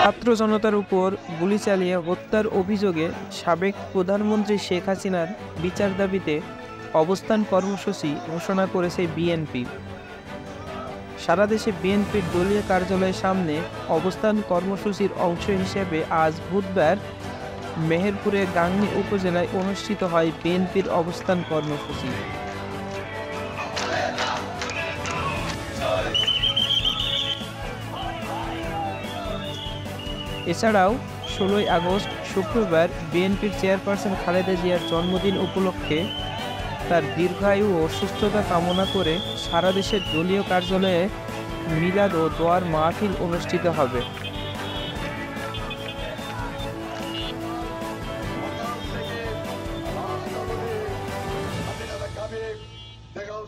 ছাত্র জনতার উপর গুলি চালিয়ে হত্যার অভিযোগে সাবেক প্রধানমন্ত্রী শেখ হাসিনার বিচার দাবিতে অবস্থান কর্মসূচি ঘোষণা করেছে বিএনপি। সারা দেশে বিএনপির দলীয় কার্যালয়ের সামনে অবস্থান কর্মসূচির অংশ হিসেবে আজ বুধবার মেহেরপুরের গাংনী উপজেলায় অনুষ্ঠিত হয় বিএনপির অবস্থান কর্মসূচি। এছাড়াও 16ই আগস্ট শুক্রবার বিএনপির চেয়ারপারসন খালেদা জিয়ার জন্মদিন উপলক্ষে তার দীর্ঘায়ু ও সুস্থতা কামনা করে সারা দেশের দলীয় কার্যালয়ে মিলাদ ও দোয়ার মাহফিল অনুষ্ঠিত হবে।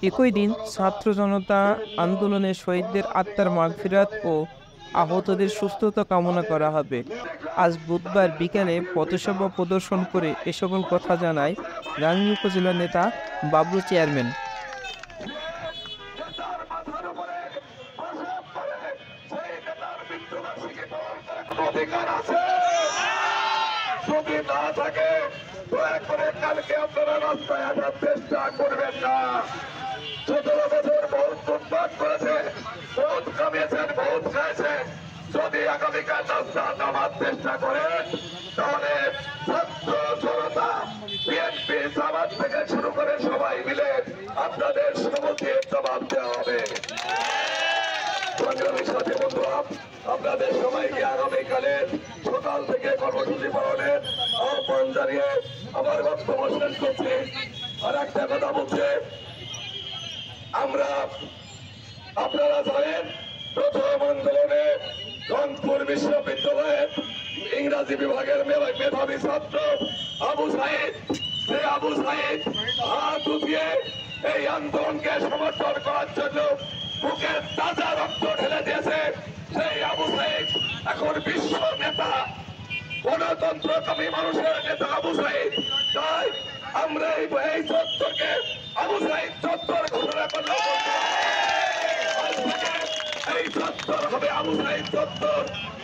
একই দিন ছাত্র জনতা আন্দোলনের শহীদদের আত্মার মাগফিরাত ও আহতদের সুস্থতা কামনা করা হবে। আজ বুধবার বিকেলে পথসভা প্রদর্শন করে এ সকল কথা জানায় গাংনী উপজেলার নেতা বাবলু চেয়ারম্যান। যদি আগামীকাল নামার চেষ্টা করেন তাহলে ছাত্র জনতা বিএনপি জামাত থেকে শুরু করে সবাই মিলে আপনাদের সমুখের জবাব দেওয়া হবে। সাথে বন্ধুরা, আপনাদের সবাইকে আগামীকালে সকাল থেকে কর্মসূচি পালনের আহ্বান জানিয়ে আমার বক্তব্য শেষ করছি। আর একটা কথা বলছে, আপনারা জানেন প্রথম আন্দোলনে রংপুর বিশ্ববিদ্যালয়ের ইংরাজি বিভাগের মেধাবী ছাত্র আবু সাইদ হাত উঠিয়ে এই আন্দোলনকে সমর্থন করার জন্য বুকের তাজা রক্ত ঢেলে দিয়েছে। সেই আবু সাইদ এখন বিশ্ব নেতা, গণতন্ত্রকামী মানুষের নেতা আবু সাইদ। তাই আমরা এই চত্বরকে আবু সাইদ চত্বর ঘোষণা করলাম। এই চত্বর হবে আবু সাইদ চত্বর।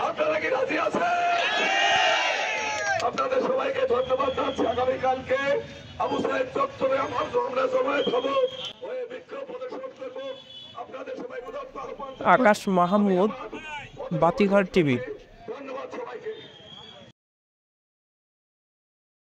আপনারা কি রাজি আছেন? আপনাদের সবাইকে ধন্যবাদ জানাচ্ছি। আগামীকালকে আবু সাইদ চত্বরে আমরা জমায়েত হব, বিক্ষোভ প্রদর্শন করব। আপনাদের সবাই আকাশ মাহমুদ, বাতিঘর টিভি।